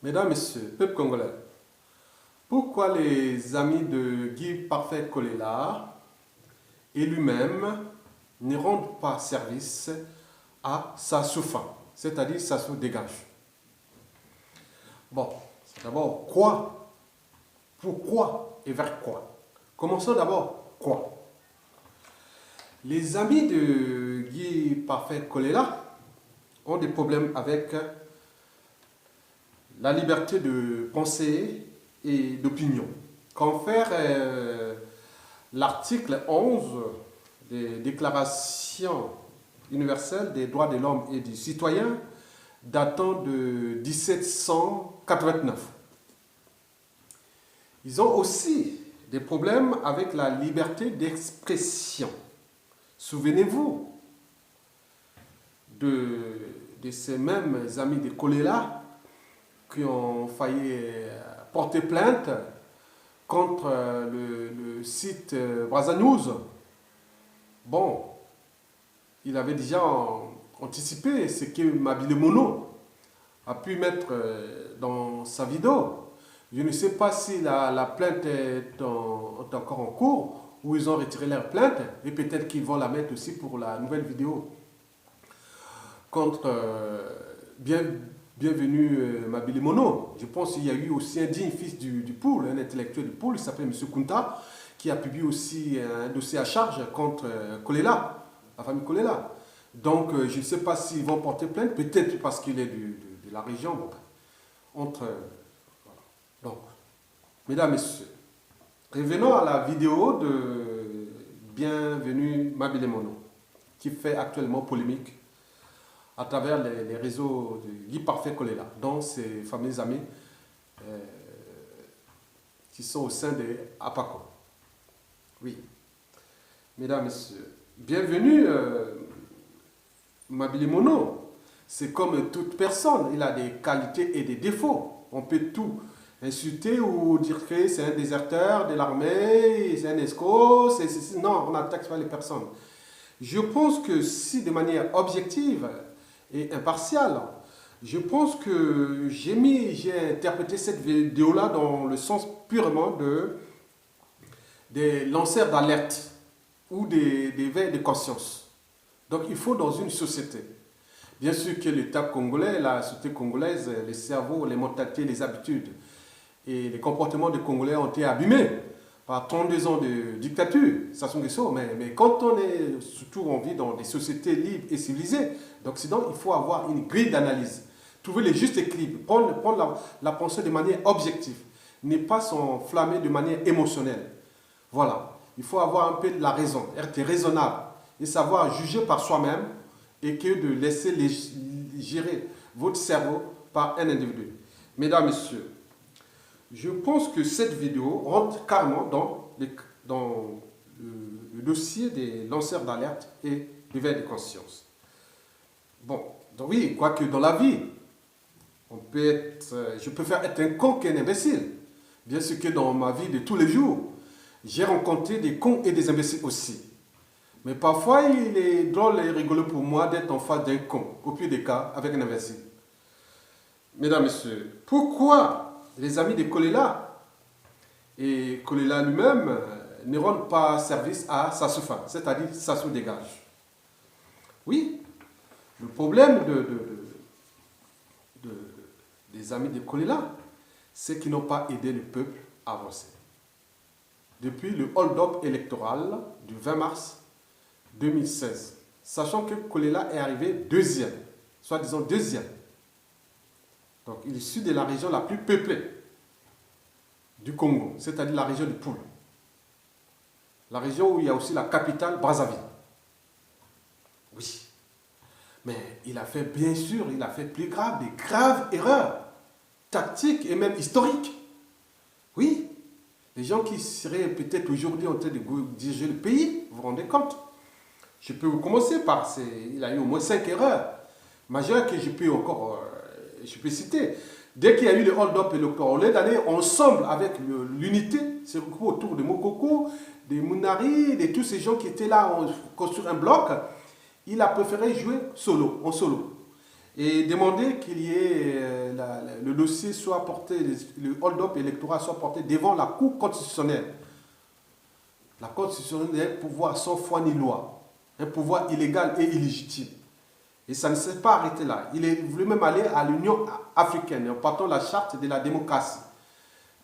Mesdames, Messieurs, peuple congolais, pourquoi les amis de Guy Parfait Kolela et lui-même ne rendent pas service à Sassou Fan, c'est-à-dire Sassou dégage? Bon, d'abord, quoi? Pourquoi et vers quoi? Commençons d'abord, quoi? Les amis de Guy Parfait Kolela ont des problèmes avec la liberté de penser et d'opinion. Confère l'article 11 des déclarations universelles des droits de l'homme et du citoyen datant de 1789. Ils ont aussi des problèmes avec la liberté d'expression. Souvenez-vous de ces mêmes amis de Kolela qui ont failli porter plainte contre le site Brazza News. Bon, il avait déjà anticipé ce que Mabile Mono a pu mettre dans sa vidéo. Je ne sais pas si la plainte est encore en cours ou ils ont retiré leur plainte et peut-être qu'ils vont la mettre aussi pour la nouvelle vidéo contre Bienvenue Mabile Mono. Je pense qu'il y a eu aussi un digne fils du Poul, un intellectuel du Poul, il s'appelle M. Kunta, qui a publié aussi un dossier à charge contre Kolela, la famille Kolela. Donc je ne sais pas s'ils vont porter plainte, peut-être parce qu'il est de la région. Donc, voilà. Donc, mesdames, messieurs, revenons à la vidéo de Bienvenue Mabile Mono, qui fait actuellement polémique à travers les réseaux de Guy Parfait Kolela, dont ses fameux amis qui sont au sein de APACO. Oui, mesdames, messieurs, bienvenue Mabile Mono. C'est comme toute personne, il a des qualités et des défauts. On peut tout insulter ou dire que c'est un déserteur de l'armée, c'est un escroc, non, on n'attaque pas les personnes. Je pense que si de manière objective et impartiale, je pense que j'ai interprété cette vidéo-là dans le sens purement des lanceurs d'alerte ou des veilles de conscience. Donc il faut dans une société. Bien sûr que l'État congolais, la société congolaise, les cerveaux, les mentalités, les habitudes et les comportements des Congolais ont été abîmés par 32 ans de dictature, mais quand on est, surtout on vit dans des sociétés libres et civilisées d'Occident, il faut avoir une grille d'analyse, trouver le juste équilibre, prendre la pensée de manière objective, ne pas s'enflammer de manière émotionnelle. Voilà, il faut avoir un peu de la raison, être raisonnable et savoir juger par soi-même et que de laisser gérer votre cerveau par un individu. Mesdames, Messieurs, je pense que cette vidéo rentre carrément dans le dossier des lanceurs d'alerte et d'éveil de conscience. Bon, donc oui, quoique dans la vie, je préfère être un con qu'un imbécile. Bien sûr que dans ma vie de tous les jours, j'ai rencontré des cons et des imbéciles aussi. Mais parfois, il est drôle et rigolo pour moi d'être en face d'un con, au pire des cas, avec un imbécile. Mesdames, Messieurs, pourquoi les amis de Kolela et Kolela lui-même ne rendent pas service à Sassou Fan, c'est-à-dire Sassou dégage? Oui, le problème des amis de Kolela, c'est qu'ils n'ont pas aidé le peuple à avancer. Depuis le hold-up électoral du 20 mars 2016, sachant que Kolela est arrivé deuxième, soi-disant deuxième. Donc, il est issu de la région la plus peuplée du Congo, c'est-à-dire la région du Poul. La région où il y a aussi la capitale, Brazzaville. Oui. Mais il a fait, bien sûr, il a fait plus grave, des graves erreurs tactiques et même historiques. Oui. Les gens qui seraient peut-être aujourd'hui en train de diriger le pays, vous vous rendez compte? Je peux commencer par, il a eu au moins 5 erreurs majeures que je peux citer. Dès qu'il y a eu le hold-up électoral, au lieu d'aller ensemble avec l'unité, c'est autour de Mokoko, de Mounari, de tous ces gens qui étaient là construire un bloc, il a préféré jouer en solo. et demander qu'il y ait le dossier soit porté, le hold-up électoral soit porté devant la Cour constitutionnelle. La Cour constitutionnelle est un pouvoir sans foi ni loi, un pouvoir illégal et illégitime. Et ça ne s'est pas arrêté là. Il est voulu même aller à l'Union africaine, en partant de la charte de la démocratie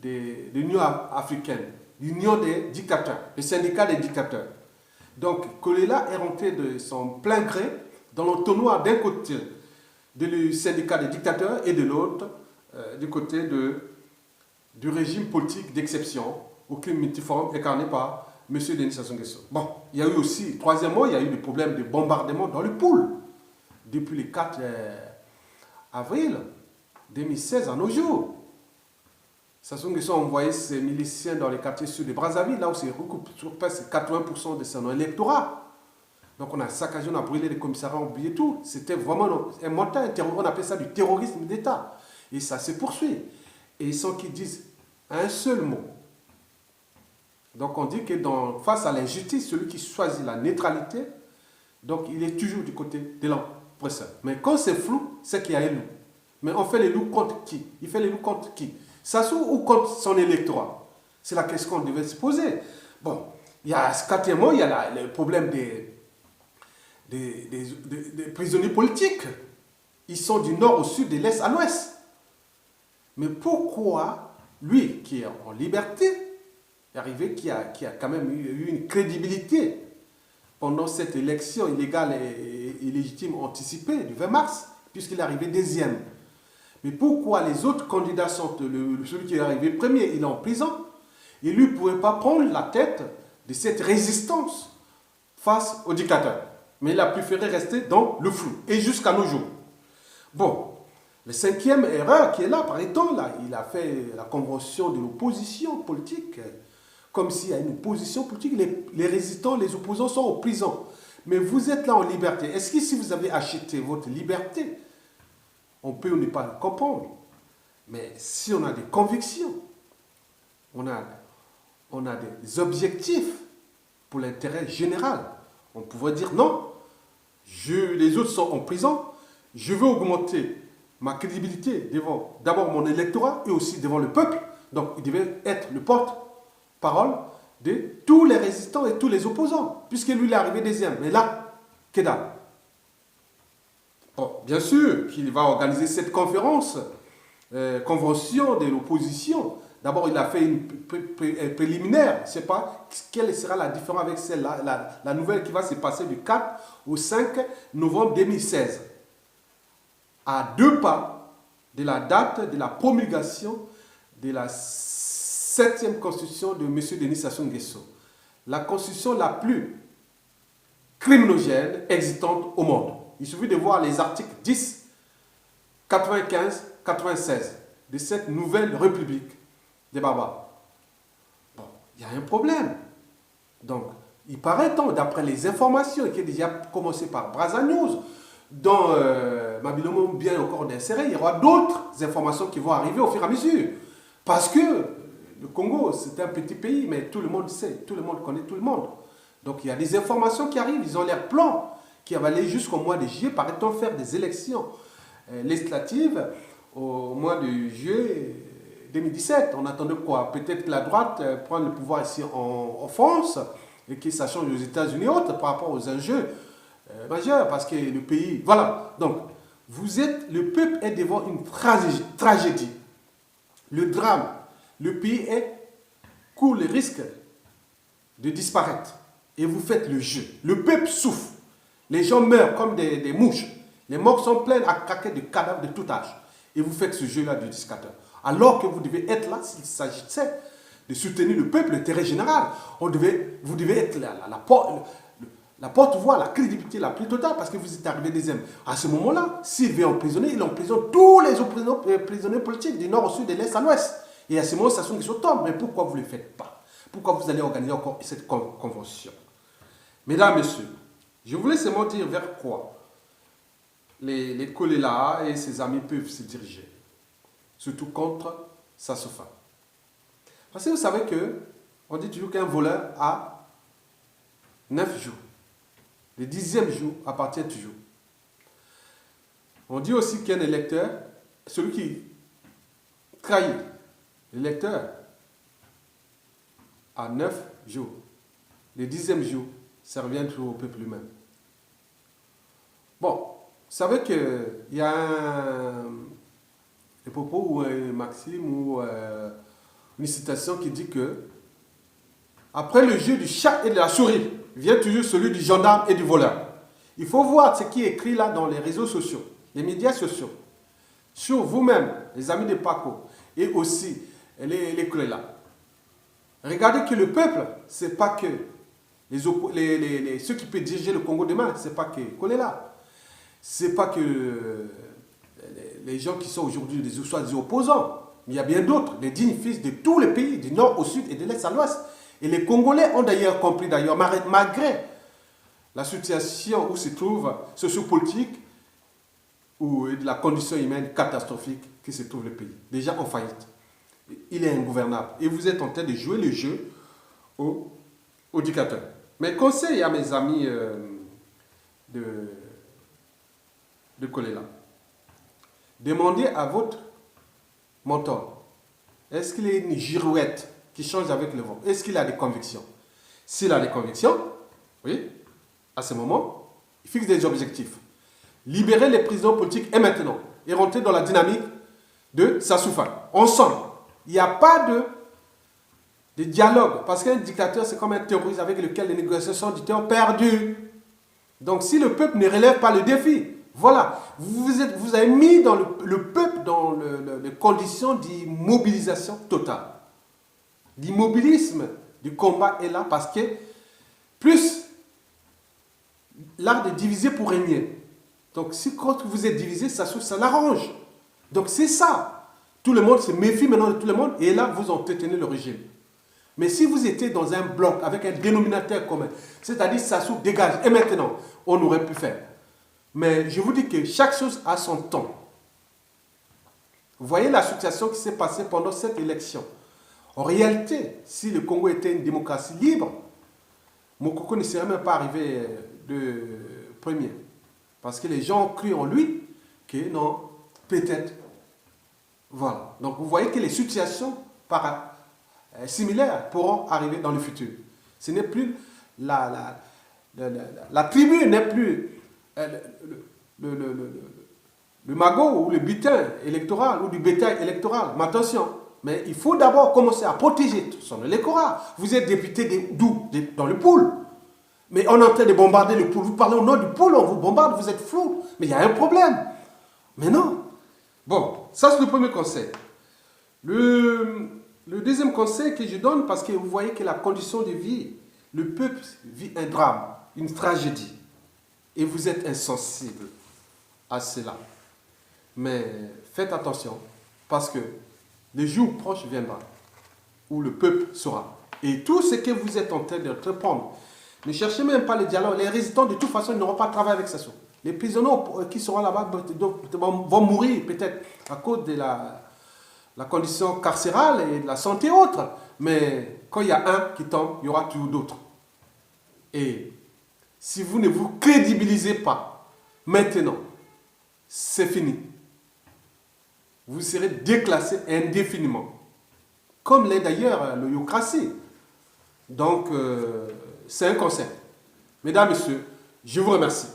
de l'Union africaine, l'Union des dictateurs, le syndicat des dictateurs. Donc, Kolela est rentré de son plein gré dans l'entonnoir d'un côté du syndicat des dictateurs et de l'autre du côté du régime politique d'exception au crime multiforme incarné par M. Denis Sassou Nguesso. Bon, il y a eu aussi, troisièmement, il y a eu des problèmes de bombardement dans le pool depuis le 4 avril 2016 à nos jours. Sassou Nguesso a envoyé ses miliciens dans les quartiers sud de Brazzaville, là où se recoupe sur presque 80% de son électorat. Donc on a saccagé, on a brûlé les commissariats, on a oublié tout. C'était vraiment un montant, on appelle ça du terrorisme d'État. Et ça se poursuit. Et sans qu'ils disent un seul mot. Donc on dit que face à l'injustice, celui qui choisit la neutralité, donc il est toujours du côté de l'oppresseur. Mais quand c'est flou, c'est qu'il y a un loup. Mais on fait les loups contre qui? Il fait les loups contre qui? Sassou ou contre son électorat? C'est la question qu'on devait se poser. Bon, il y a quatrièmement, il y a le problème des prisonniers politiques. Ils sont du nord au sud, de l'est à l'ouest. Mais pourquoi lui, qui est en liberté, est arrivé, qui a quand même eu une crédibilité pendant cette élection illégale et illégitime anticipée du 20 mars, puisqu'il est arrivé deuxième? Mais pourquoi les autres candidats sont... celui qui est arrivé premier, il est en prison, et lui ne pouvait pas prendre la tête de cette résistance face au dictateur. Mais il a préféré rester dans le flou, et jusqu'à nos jours. Bon, la cinquième erreur qui est là, par exemple, là, il a fait la convention de l'opposition politique, comme s'il y a une opposition politique, les résistants, les opposants sont en prison. Mais vous êtes là en liberté. Est-ce que si vous avez acheté votre liberté, on peut ne pas le comprendre, mais si on a des convictions, on a des objectifs pour l'intérêt général, on pourrait dire non, les autres sont en prison, je veux augmenter ma crédibilité devant d'abord mon électorat et aussi devant le peuple. Donc il devait être le porte-parole de tous les résistants et tous les opposants, puisque lui il est arrivé deuxième. Mais là, qu'est-ce? Bon, bien sûr qu'il va organiser cette conférence, convention de l'opposition. D'abord, il a fait une préliminaire. Je ne sais pas quelle sera la différence avec celle-là, la nouvelle qui va se passer du 4 au 5 novembre 2016. À 2 pas de la date de la promulgation de la 7e constitution de M. Denis Sassou Nguesso. La constitution la plus criminogène existante au monde. Il suffit de voir les articles 10, 95, 96 de cette nouvelle république des barbares. Bon, il y a un problème. Donc, il paraît, d'après les informations qui ont déjà commencé par Brazza News, dont Mabilomo bien encore d'insérer, il y aura d'autres informations qui vont arriver au fur et à mesure. Parce que le Congo, c'est un petit pays, mais tout le monde sait, tout le monde connaît tout le monde. Donc, il y a des informations qui arrivent, ils ont leur plan qui va aller jusqu'au mois de juillet, paraît-on faire des élections législatives au mois de juillet 2017. On attendait quoi? Peut-être que la droite prenne le pouvoir ici en France et que ça change aux États-Unis et autres par rapport aux enjeux majeurs, parce que le pays... Voilà, donc, le peuple est devant une tragédie. Le drame, le pays court le risque de disparaître. Et vous faites le jeu. Le peuple souffre. Les gens meurent comme des mouches. Les morts sont pleines à craquer de cadavres de tout âge. Et vous faites ce jeu-là du dictateur. Alors que vous devez être là, s'il s'agissait de soutenir le peuple, l'intérêt général, vous devez être la porte-voix, la crédibilité la plus totale, parce que vous êtes arrivé deuxième. À ce moment-là, s'il veut emprisonner, il emprisonne tous les prisonniers politiques du nord au sud, de l'est à l'ouest. Et à ce moment-là, ça sont qui tombe. Mais pourquoi vous ne le faites pas? Pourquoi vous allez organiser encore cette convention? Mesdames, Messieurs, je voulais seulement dire vers quoi les Kolela et ses amis peuvent se diriger, surtout contre Sassou-Fa. Parce que vous savez que on dit toujours qu'un voleur a 9 jours. Le 10e jour appartient toujours. On dit aussi qu'un électeur, celui qui trahit l'électeur, a 9 jours. Le 10e jour, ça revient toujours au peuple lui-même. Bon, vous savez qu'il y a un propos ou un maxime ou une citation qui dit que après le jeu du chat et de la souris, vient toujours celui du gendarme et du voleur. Il faut voir ce qui est écrit là dans les réseaux sociaux, les médias sociaux, sur vous-même, les amis de Paco, et aussi les Kolela. Regardez que le peuple, ce n'est pas que ceux qui peuvent diriger le Congo demain, ce n'est pas que Kolela. Ce n'est pas que les gens qui sont aujourd'hui des opposants. Mais il y a bien d'autres, des dignes fils de tous les pays, du nord au sud et de l'est à l'ouest. Et les Congolais ont d'ailleurs compris, malgré la situation où se trouve sociopolitique ou de la condition humaine catastrophique qui se trouve le pays. Déjà en faillite. Il est ingouvernable. Et vous êtes en train de jouer le jeu au dictateur. Mes conseils à mes amis de Kolela. Demandez à votre mentor, est-ce qu'il est une girouette qui change avec le vent? Est-ce qu'il a des convictions? S'il a des convictions, oui, à ce moment, il fixe des objectifs. Libérer les prisonniers politiques et maintenant, et rentrer dans la dynamique de Sassoufa. Ensemble. Il n'y a pas de dialogue, parce qu'un dictateur, c'est comme un terroriste avec lequel les négociations du temps perdues. Donc, si le peuple ne relève pas le défi, voilà, vous avez mis dans le peuple dans les conditions d'immobilisation totale. L'immobilisme du combat est là parce que plus l'art de diviser pour régner. Donc, si quand vous êtes divisé, ça l'arrange. Donc, c'est ça. Tout le monde se méfie maintenant de tout le monde et là, vous entretenez le régime. Mais si vous étiez dans un bloc avec un dénominateur commun, c'est-à-dire Sassou dégage, et maintenant, on aurait pu faire. Mais je vous dis que chaque chose a son temps. Vous voyez la situation qui s'est passée pendant cette élection. En réalité, si le Congo était une démocratie libre, Mokoko ne serait même pas arrivé de premier. Parce que les gens ont cru en lui que non, peut-être. Voilà. Donc vous voyez que les situations similaires pourront arriver dans le futur. Ce n'est plus la tribu n'est plus le magot ou le butin électoral ou du bétail électoral. Mais attention, mais il faut d'abord commencer à protéger son électorat. Vous êtes député d'où? Dans le pool. Mais on est en train de bombarder le pool. Vous parlez au nom du pool, on vous bombarde, vous êtes flou. Mais il y a un problème. Mais non. Bon, ça c'est le premier conseil. Le deuxième conseil que je donne, parce que vous voyez que la condition de vie, le peuple vit un drame, une tragédie. Et vous êtes insensible à cela. Mais faites attention, parce que le jour proche viendra, où le peuple sera. Et tout ce que vous êtes en train de répondre, ne cherchez même pas le dialogue. Les résistants, de toute façon, ils n'auront pas travaillé avec Sassou. Les prisonniers qui seront là-bas vont mourir peut-être à cause de la condition carcérale et de la santé autre. Mais quand il y a un qui tombe, il y aura toujours d'autres. Et si vous ne vous crédibilisez pas, maintenant, c'est fini. Vous serez déclassé indéfiniment. Comme l'est d'ailleurs l'eurocratie. Donc, c'est un conseil. Mesdames, Messieurs, je vous remercie.